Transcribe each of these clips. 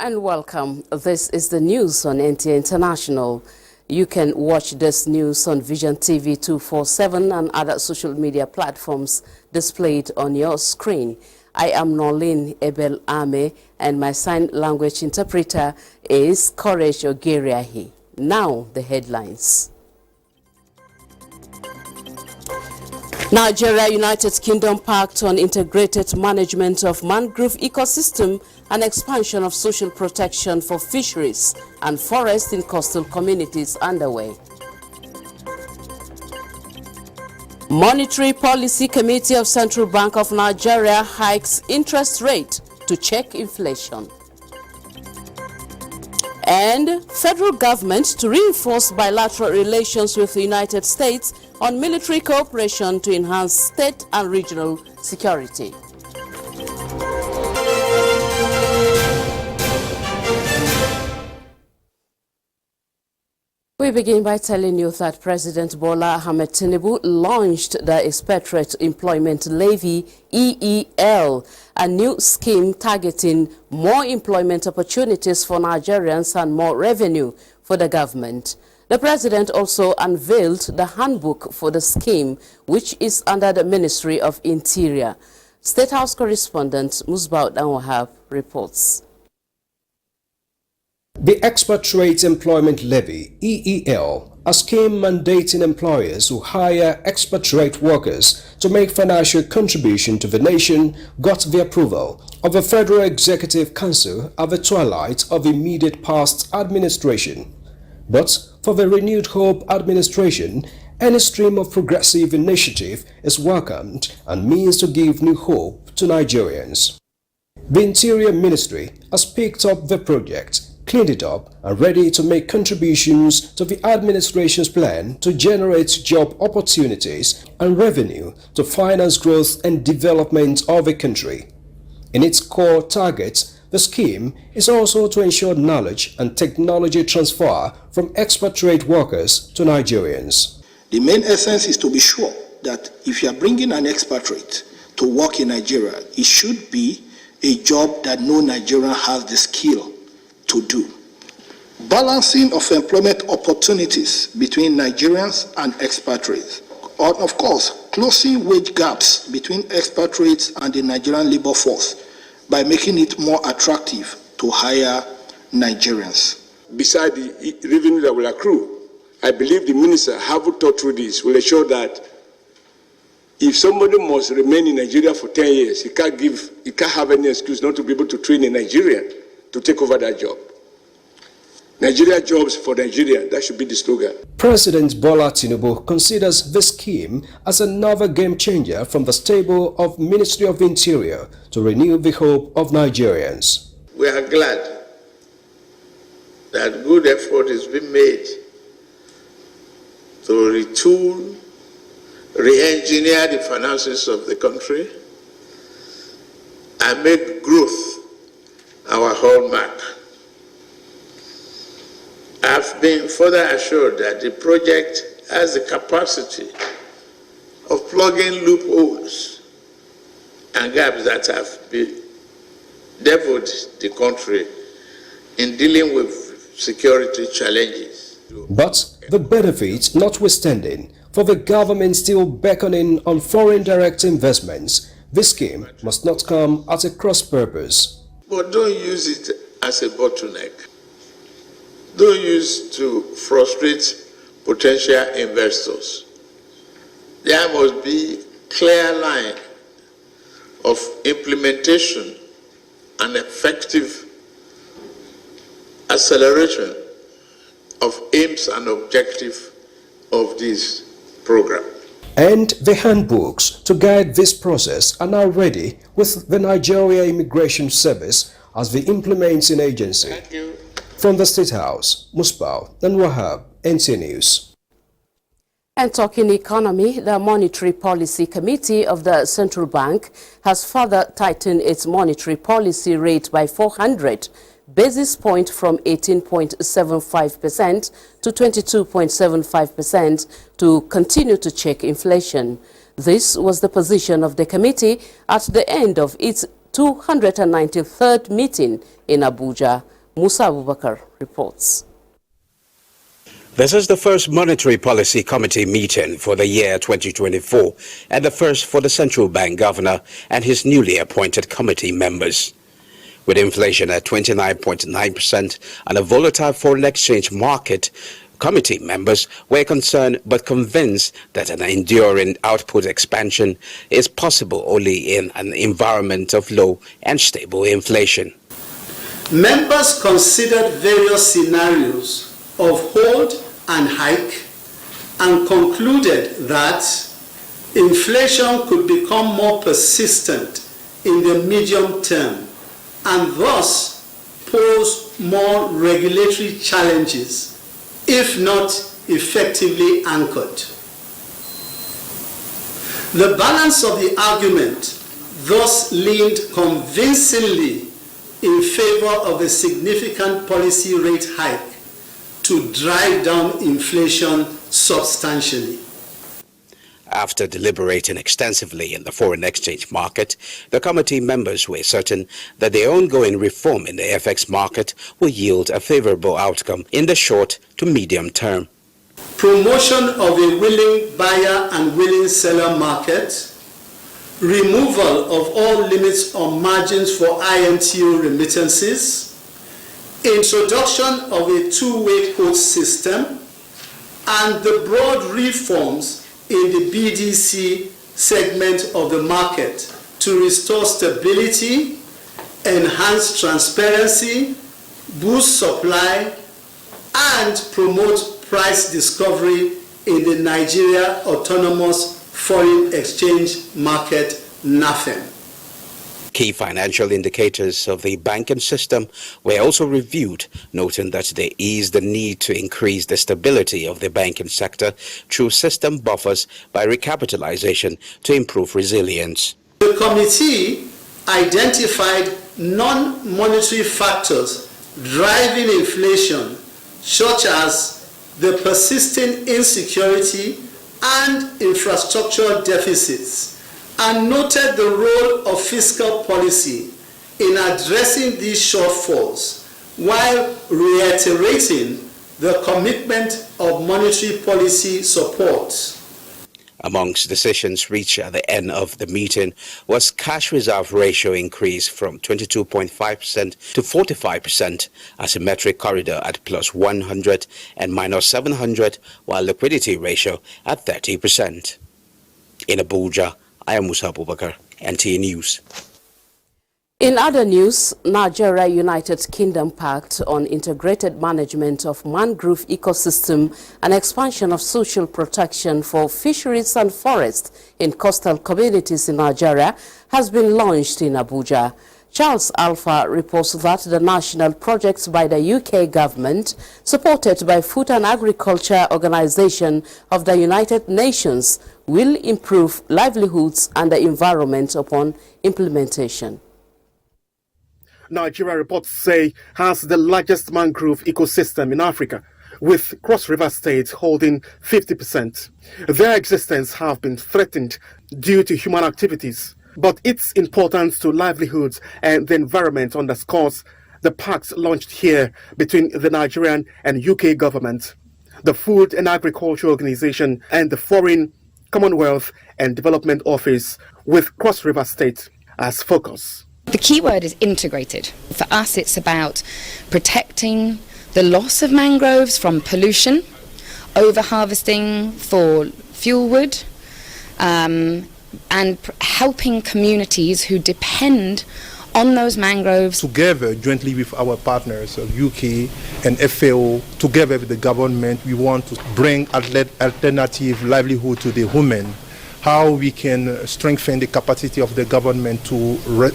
and welcome. This is the news on NTA International. You can watch this news on Vision TV 247 and other social media platforms displayed on your screen. I am Nolin Ebel Ame and my sign language interpreter is Courage Ogeriahi. Now the headlines. Nigeria, United Kingdom pact on integrated management of mangrove ecosystem and expansion of social protection for fisheries and forests in coastal communities underway. Monetary Policy Committee of Central Bank of Nigeria hikes interest rate to check inflation. And federal government to reinforce bilateral relations with the United States on military cooperation to enhance state and regional security. We begin by telling you that President Bola Ahmed Tinubu launched the Expectorate Employment Levy, EEL, a new scheme targeting more employment opportunities for Nigerians and more revenue for the government. The president also unveiled the handbook for the scheme, which is under the Ministry of Interior. State House correspondent Musbah Danwahab reports. The Expectorate Employment Levy, EEL, a scheme mandating employers who hire expatriate workers to make financial contribution to the nation, got the approval of the Federal Executive Council at the twilight of immediate past administration. But for the Renewed Hope administration, any stream of progressive initiative is welcomed and means to give new hope to Nigerians. The Interior Ministry has picked up the project, cleaned it up and ready to make contributions to the administration's plan to generate job opportunities and revenue to finance growth and development of the country. In its core targets, the scheme is also to ensure knowledge and technology transfer from expatriate workers to Nigerians. The main essence is to be sure that if you are bringing an expatriate to work in Nigeria, it should be a job that no Nigerian has the skill to do. Balancing of employment opportunities between Nigerians and expatriates. And of course, closing wage gaps between expatriates and the Nigerian labor force by making it more attractive to hire Nigerians. Beside the revenue that will accrue, I believe the minister, having thought through this, will ensure that if somebody must remain in Nigeria for 10 years, he can't have any excuse not to be able to train a Nigerian to take over that job. Nigeria jobs for Nigeria, that should be the slogan. President Bola Tinubu considers this scheme as another game changer from the stable of Ministry of Interior to renew the hope of Nigerians. We are glad that good effort is being made to retool, re-engineer the finances of the country and make growth our hallmark. I've been further assured that the project has the capacity of plugging loopholes and gaps that have bedeviled the country in dealing with security challenges. But the benefits notwithstanding, for the government still beckoning on foreign direct investments, this scheme must not come at a cross-purpose. But don't use it as a bottleneck. Don't use to frustrate potential investors. There must be clear line of implementation and effective acceleration of aims and objectives of this program. And the handbooks to guide this process are now ready with the Nigeria Immigration Service as the implementing agency. Thank you. From the State House, Musbah Danwahab, NTA News. And talking economy, the Monetary Policy Committee of the Central Bank has further tightened its monetary policy rate by 400 basis points from 18.75% to 22.75% to continue to check inflation. This was the position of the committee at the end of its 293rd meeting in Abuja. Musa Abubakar reports. This is the first Monetary Policy Committee meeting for the year 2024 and the first for the Central Bank Governor and his newly appointed committee members. With inflation at 29.9% and a volatile foreign exchange market, committee members were concerned but convinced that an enduring output expansion is possible only in an environment of low and stable inflation. Members considered various scenarios of hold and hike and concluded that inflation could become more persistent in the medium term and thus pose more regulatory challenges if not effectively anchored. The balance of the argument thus leaned convincingly in favor of a significant policy rate hike to drive down inflation substantially. After deliberating extensively in the foreign exchange market, the committee members were certain that the ongoing reform in the FX market will yield a favorable outcome in the short to medium term. Promotion of a willing buyer and willing seller market, removal of all limits on margins for IMTO remittances, introduction of a two-way quote system, and the broad reforms in the BDC segment of the market to restore stability, enhance transparency, boost supply, and promote price discovery in the Nigeria Autonomous Foreign Exchange Market, NAFEM. Key financial indicators of the banking system were also reviewed, noting that there is the need to increase the stability of the banking sector through system buffers by recapitalization to improve resilience. The committee identified non-monetary factors driving inflation, such as the persisting insecurity and infrastructural deficits, and noted the role of fiscal policy in addressing these shortfalls while reiterating the commitment of monetary policy support. Amongst decisions reached at the end of the meeting was cash reserve ratio increase from 22.5% to 45%, asymmetric corridor at plus 100 and minus 700, while liquidity ratio at 30%. In Abuja, I am Musa Abubakar, NTA News. In other news, Nigeria United Kingdom Pact on Integrated Management of Mangrove Ecosystem and Expansion of Social Protection for Fisheries and Forests in Coastal Communities in Nigeria has been launched in Abuja. Charles Alpha reports that the national project by the UK government, supported by Food and Agriculture Organization of the United Nations, will improve livelihoods and the environment upon implementation. Nigeria, reports say, has the largest mangrove ecosystem in Africa, with Cross River State holding 50%. Their existence have been threatened due to human activities, but its importance to livelihoods and the environment underscores the pact launched here between the Nigerian and UK government, the Food and Agriculture Organization, and the Foreign, Commonwealth and Development Office, with Cross River State as focus. The key word is integrated. For us, it's about protecting the loss of mangroves from pollution, over-harvesting for fuel wood, and helping communities who depend on those mangroves. Together, jointly with our partners of UK and FAO, together with the government, we want to bring alternative livelihood to the women. How we can strengthen the capacity of the government to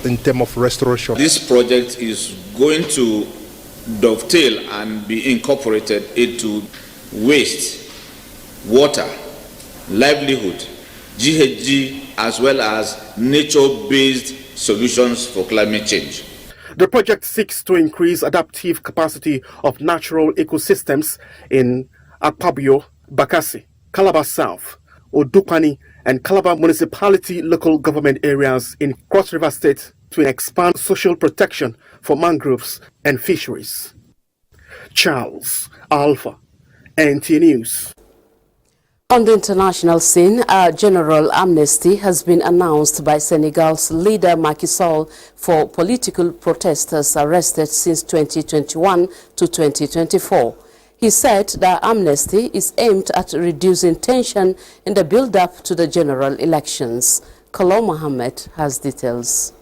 in terms of restoration. This project is going to dovetail and be incorporated into waste, water, livelihood, GHG, as well as nature-based solutions for climate change. The project seeks to increase adaptive capacity of natural ecosystems in Akpabio, Bakassi, Calabar South, Odukani, and Calabar Municipality local government areas in Cross River State to expand social protection for mangroves and fisheries. Charles Alpha, NTA News. On the international scene, a general amnesty has been announced by Senegal's leader Macky Sall for political protesters arrested since 2021 to 2024. He said the amnesty is aimed at reducing tension in the build-up to the general elections. Kolo Mohammed has details.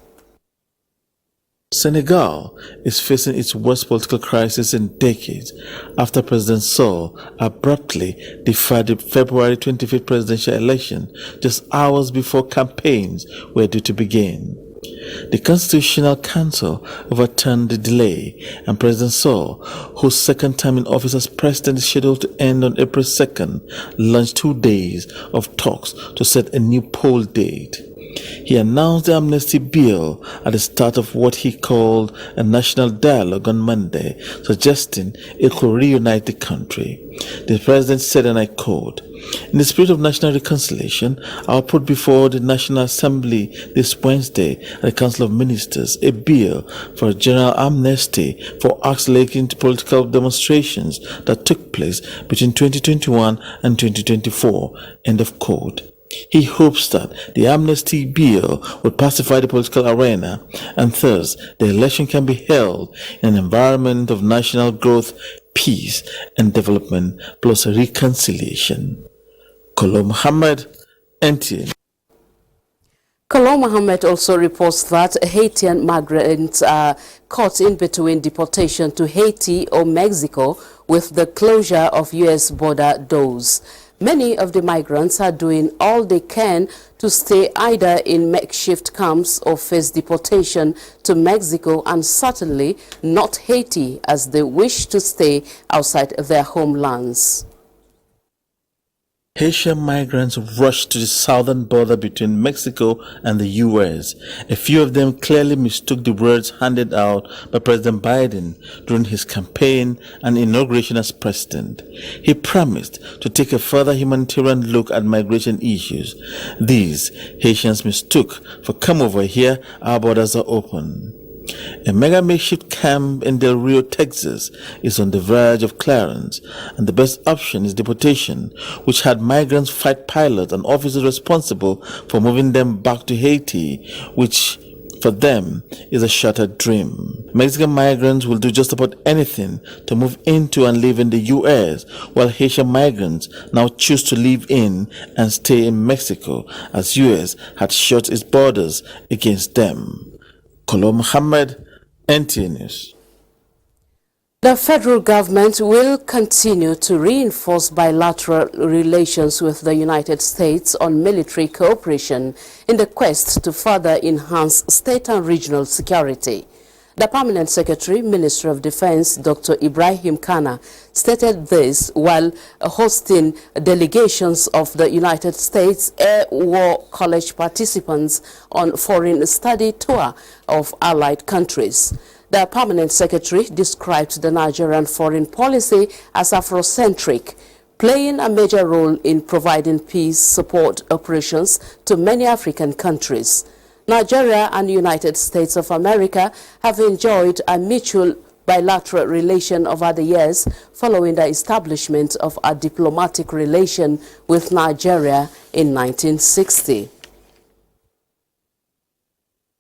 Senegal is facing its worst political crisis in decades after President Sall abruptly defied the February 25th presidential election just hours before campaigns were due to begin. The Constitutional Council overturned the delay, and President Sall, whose second term in office as president is scheduled to end on April 2nd, launched 2 days of talks to set a new poll date. He announced the amnesty bill at the start of what he called a national dialogue on Monday, suggesting it could reunite the country. The president said, and I quote, "In the spirit of national reconciliation, I will put before the National Assembly this Wednesday at the Council of Ministers a bill for a general amnesty for acts relating to political demonstrations that took place between 2021 and 2024, end of quote. He hopes that the amnesty bill would pacify the political arena and thus the election can be held in an environment of national growth, peace and development plus reconciliation. Kolo Mohammed, NTA. Kolo Mohammed also reports that Haitian migrants are caught in between deportation to Haiti or Mexico with the closure of U.S. border doors. Many of the migrants are doing all they can to stay either in makeshift camps or face deportation to Mexico and certainly not Haiti, as they wish to stay outside their homelands. Haitian migrants rushed to the southern border between Mexico and the U.S. A few of them clearly mistook the words handed out by President Biden during his campaign and inauguration as president. He promised to take a further humanitarian look at migration issues. These Haitians mistook for "come over here, our borders are open." A mega makeshift camp in Del Rio, Texas is on the verge of clearance, and the best option is deportation, which had migrants fight pilots and officers responsible for moving them back to Haiti, which for them is a shattered dream. Mexican migrants will do just about anything to move into and live in the U.S., while Haitian migrants now choose to live in and stay in Mexico, as U.S. had shut its borders against them. Kolo Mohammed, NTA News. The federal government will continue to reinforce bilateral relations with the United States on military cooperation in the quest to further enhance state and regional security. The Permanent Secretary, Ministry of Defense, Dr. Ibrahim Kana, stated this while hosting delegations of the United States Air War College participants on foreign study tour of allied countries. The Permanent Secretary described the Nigerian foreign policy as Afrocentric, playing a major role in providing peace support operations to many African countries. Nigeria and the United States of America have enjoyed a mutual bilateral relation over the years following the establishment of a diplomatic relation with Nigeria in 1960.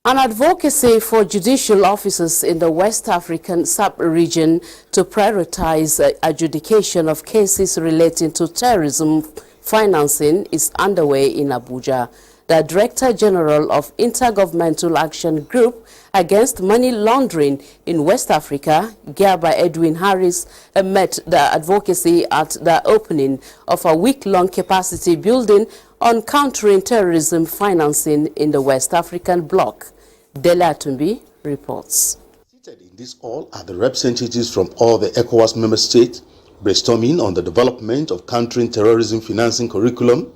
An advocacy for judicial officers in the West African sub-region to prioritize adjudication of cases relating to terrorism financing is underway in Abuja. The Director General of Intergovernmental Action Group Against Money Laundering in West Africa, Gerber Edwin Harris, met the advocacy at the opening of a week-long capacity building on countering terrorism financing in the West African bloc. Dela Tumbi reports. Seated in this hall are the representatives from all the ECOWAS member states, brainstorming on the development of countering terrorism financing curriculum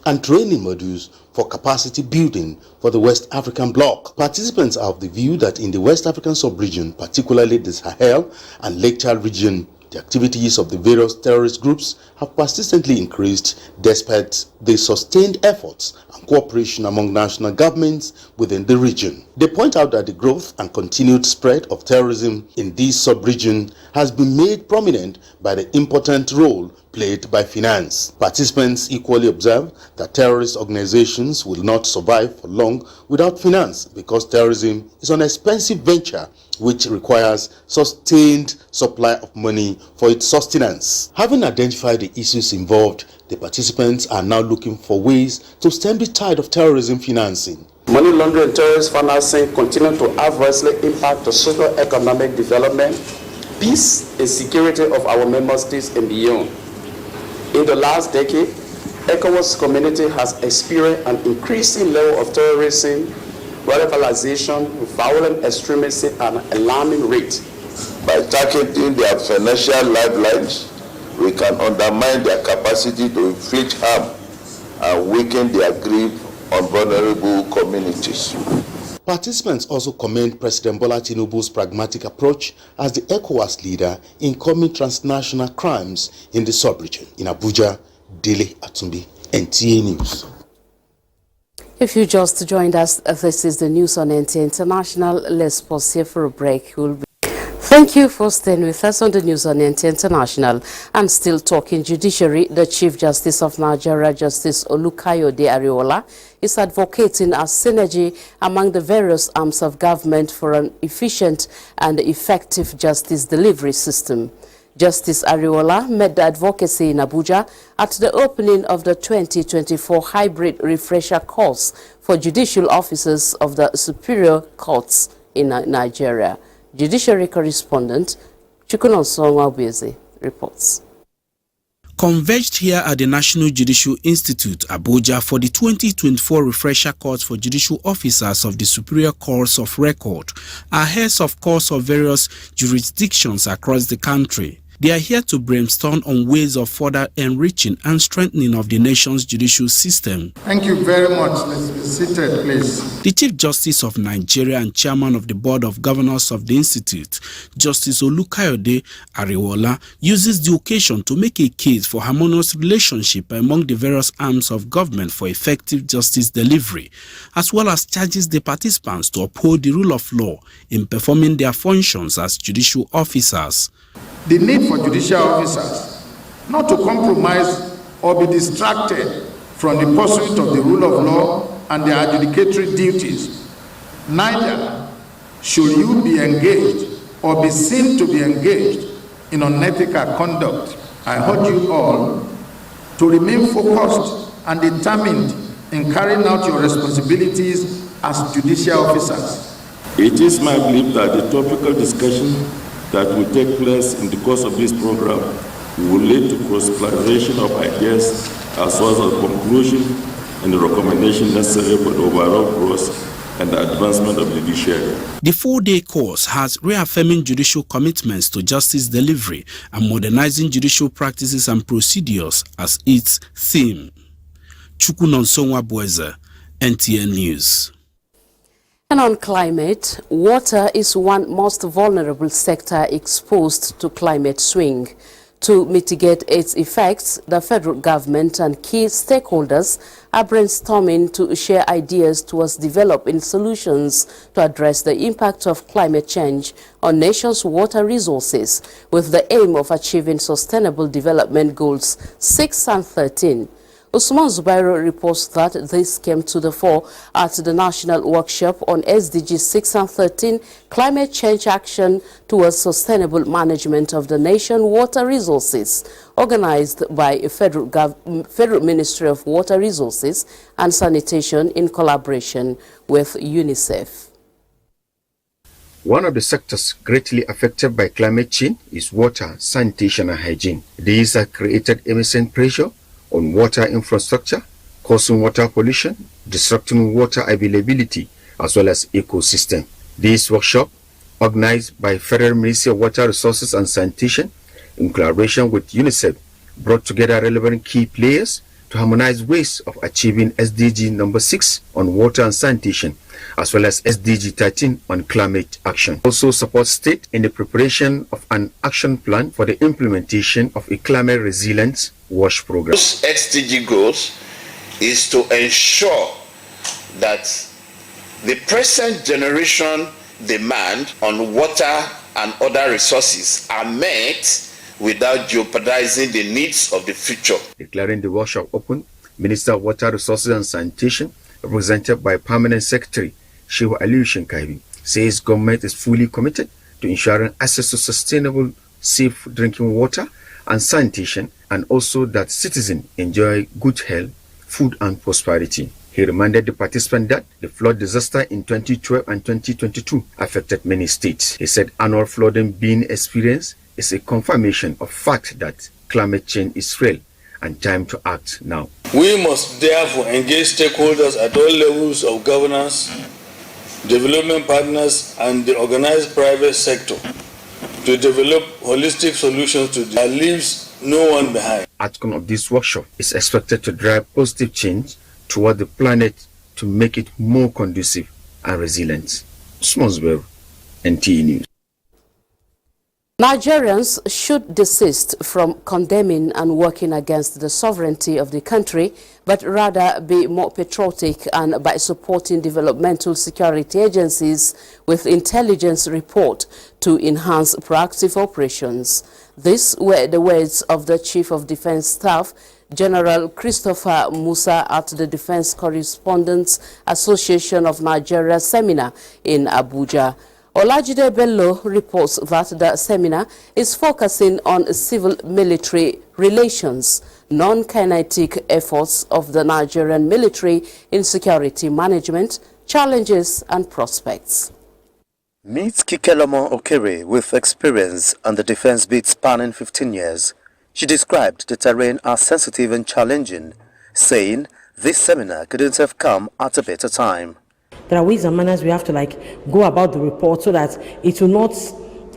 and training modules for capacity building for the West African bloc. Participants are of the view that in the West African sub-region, particularly the Sahel and Lake Chad region, The activities of the various terrorist groups have persistently increased despite the sustained efforts and cooperation among national governments within the region. They point out that the growth and continued spread of terrorism in this sub-region has been made prominent by the important role played by finance. Participants equally observe that terrorist organizations will not survive for long without finance because terrorism is an expensive venture which requires sustained supply of money for its sustenance. Having identified the issues involved, the participants are now looking for ways to stem the tide of terrorism financing. Money laundering and terrorist financing continue to adversely impact the socio-economic development, peace, and security of our member states and beyond. In the last decade, ECOWAS community has experienced an increasing level of terrorism, radicalization, violent extremism at an alarming rate. By targeting their financial lifelines, we can undermine their capacity to inflict harm and weaken their grip on vulnerable communities. Participants also commend President Bola Tinubu's pragmatic approach as the ECOWAS leader in combating transnational crimes in the sub-region. In Abuja, Dele Atumbi, NTA News. If you just joined us, this is the news on NTA International. Let's pause here for a break. Thank you for staying with us on the news on NTA International. And still talking judiciary, the Chief Justice of Nigeria, Justice Olukayode Ariola, is advocating a synergy among the various arms of government for an efficient and effective justice delivery system. Justice Ariola made the advocacy in Abuja at the opening of the 2024 hybrid refresher course for judicial officers of the superior courts in Nigeria. Judiciary correspondent Chukwunonso Nwabeze reports. Converged here at the National Judicial Institute, Abuja, for the 2024 refresher course for judicial officers of the Superior Courts of Record are heads of courts of various jurisdictions across the country. They are here to brainstorm on ways of further enriching and strengthening of the nation's judicial system. Thank you very much. Let's be seated, please. The Chief Justice of Nigeria and Chairman of the Board of Governors of the Institute, Justice Olukayode Ariola, uses the occasion to make a case for harmonious relationship among the various arms of government for effective justice delivery, as well as charges the participants to uphold the rule of law in performing their functions as judicial officers. The need for judicial officers not to compromise or be distracted from the pursuit of the rule of law and their adjudicatory duties. Neither should you be engaged or be seen to be engaged in unethical conduct. I urge you all to remain focused and determined in carrying out your responsibilities as judicial officers. It is my belief that the topical discussion that will take place in the course of this program will lead to cross-collaboration of ideas as well as a conclusion and the recommendation necessary for the overall growth and the advancement of the judiciary. The 4-day course has reaffirming judicial commitments to justice delivery and modernizing judicial practices and procedures as its theme. Chukwunonso Nwabeze, NTA News. And on climate, water is one most vulnerable sector exposed to climate swing. To mitigate its effects, the federal government and key stakeholders are brainstorming to share ideas towards developing solutions to address the impact of climate change on nation's water resources, with the aim of achieving Sustainable Development Goals 6 and 13. Usman Zubairu reports that this came to the fore at the National Workshop on SDG 6 and 13, Climate Change Action Towards Sustainable Management of the Nation's Water Resources, organized by Federal Ministry of Water Resources and Sanitation in collaboration with UNICEF. One of the sectors greatly affected by climate change is water, sanitation and hygiene. These have created immense pressure on water infrastructure, causing water pollution, disrupting water availability, as well as ecosystem. This workshop, organized by Federal Ministry of Water Resources and Sanitation in collaboration with UNICEF, brought together relevant key players to harmonize ways of achieving SDG number 6 on water and sanitation, as well as SDG 13 on climate action. Also support state in the preparation of an action plan for the implementation of a climate resilience WASH program. Those SDG goals is to ensure that the present generation demand on water and other resources are met without jeopardizing the needs of the future. Declaring the workshop open, Minister of Water Resources and Sanitation, represented by Permanent Secretary Shehu Aliyu Shinkaibi, says government is fully committed to ensuring access to sustainable, safe drinking water and sanitation, and also that citizens enjoy good health, food and prosperity. He reminded the participants that the flood disaster in 2012 and 2022 affected many states. He said annual flooding being experienced is a confirmation of fact that climate change is real and time to act now. We must therefore engage stakeholders at all levels of governance, development partners and the organized private sector to develop holistic solutions that leaves no one behind. Outcome of this workshop is expected to drive positive change toward the planet to make it more conducive and resilient. Smallsville, NTA News. Nigerians should desist from condemning and working against the sovereignty of the country, but rather be more patriotic and by supporting developmental security agencies with intelligence report to enhance proactive operations. These were the words of the Chief of Defense Staff, General Christopher Musa, at the Defense Correspondents Association of Nigeria seminar in Abuja. Olajide Bello reports that the seminar is focusing on civil-military relations, non-kinetic efforts of the Nigerian military in security management, challenges and prospects. Meet Kikelomo Okere with experience on the defense beat spanning 15 years. She described the terrain as sensitive and challenging, saying this seminar couldn't have come at a better time. There are ways and manners we have to go about the report so that it will not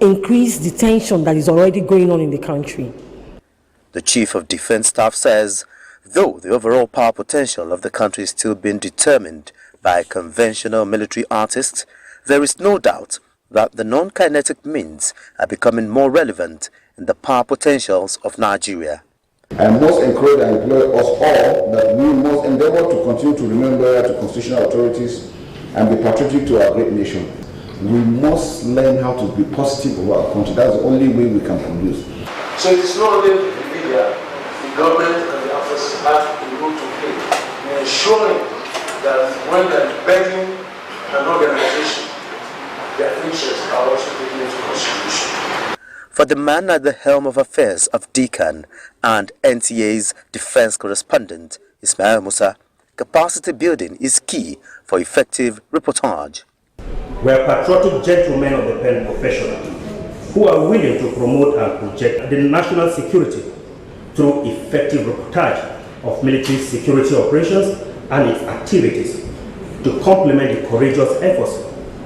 increase the tension that is already going on in the country. The Chief of Defense Staff says, though the overall power potential of the country is still being determined by conventional military artists, there is no doubt that the non-kinetic means are becoming more relevant in the power potentials of Nigeria. I must encourage and implore us all that we must endeavor to continue to remain loyal to constitutional authorities and be patriotic to our great nation. We must learn how to be positive about our country. That's the only way we can produce. So it is not only the media, the government and the officers have a role to play in ensuring that when they are begging an organization, their interests are also taken into consideration. For the man at the helm of affairs of DCAN and NTA's defense correspondent, Ismail Musa, capacity building is key for effective reportage. We are patriotic gentlemen of the pen profession who are willing to promote and project the national security through effective reportage of military security operations and its activities to complement the courageous efforts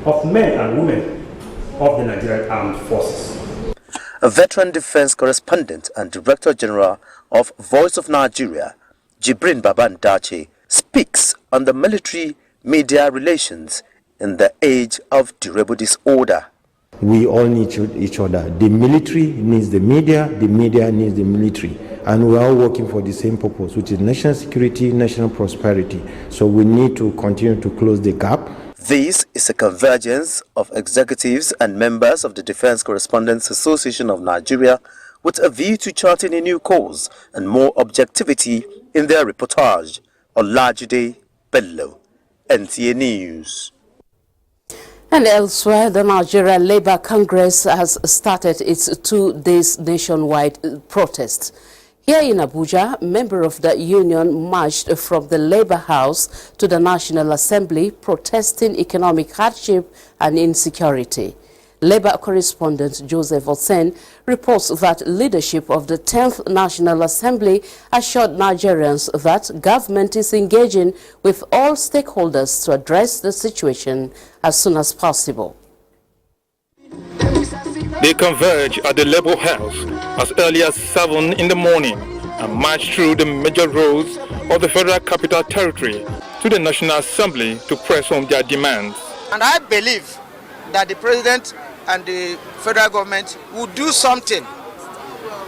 of men and women of the Nigerian Armed Forces. A veteran defense correspondent and Director General of Voice of Nigeria, Jibrin Baban Dache, speaks on the military-media relations in the age of durable disorder. We all need each other. The military needs the media needs the military. And we are all working for the same purpose, which is national security, national prosperity. So we need to continue to close the gap. This is a convergence of executives and members of the Defense Correspondents Association of Nigeria with a view to charting a new course and more objectivity in their reportage. Olajide Bello, NTA News. And elsewhere, the Nigeria Labour Congress has started its 2 days nationwide protest. Here in Abuja, members of the union marched from the Labour House to the National Assembly protesting economic hardship and insecurity. Labour correspondent Joseph Osen reports that leadership of the 10th National Assembly assured Nigerians that government is engaging with all stakeholders to address the situation as soon as possible. They converge at the Labour House as early as 7 in the morning and march through the major roads of the Federal Capital Territory to to the National Assembly to press on their demands. And I believe that the president and the federal government will do something,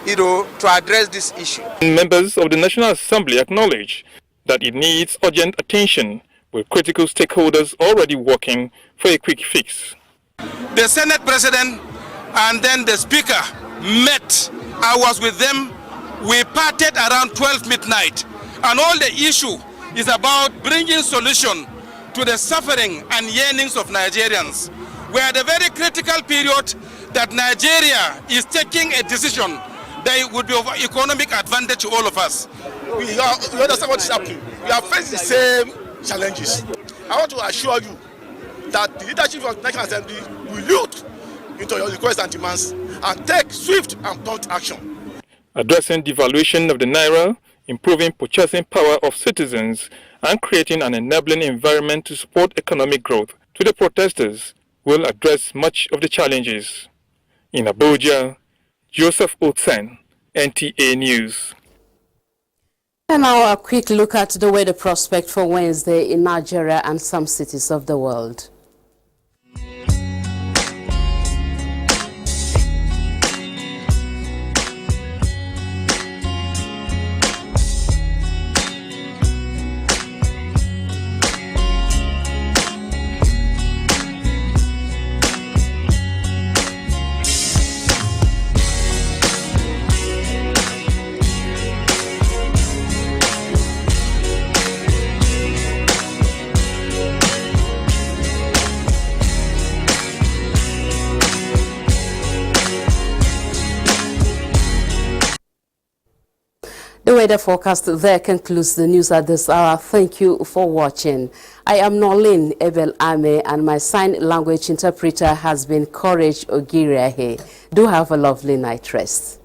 to address this issue. Members of the National Assembly acknowledge that it needs urgent attention, with critical stakeholders already working for a quick fix. The Senate President and then the Speaker met. I was with them. We parted around 12 midnight. And all the issue is about bringing solution to the suffering and yearnings of Nigerians. We are at a very critical period that Nigeria is taking a decision that would be of economic advantage to all of us. We understand what is happening. We are facing the same challenges. I want to assure you that the leadership of the National Assembly will look into your requests and demands and take swift and prompt action. Addressing devaluation of the naira, improving purchasing power of citizens, and creating an enabling environment to support economic growth to the protesters will address much of the challenges. In Abuja, Joseph Otsen, NTA News. And now a quick look at the weather prospect for Wednesday in Nigeria and some cities of the world. The weather forecast there concludes the news at this hour. Thank you for watching. I am Nolin Ebel Ame, and my sign language interpreter has been Courage Ogiriahe. Do have a lovely night rest.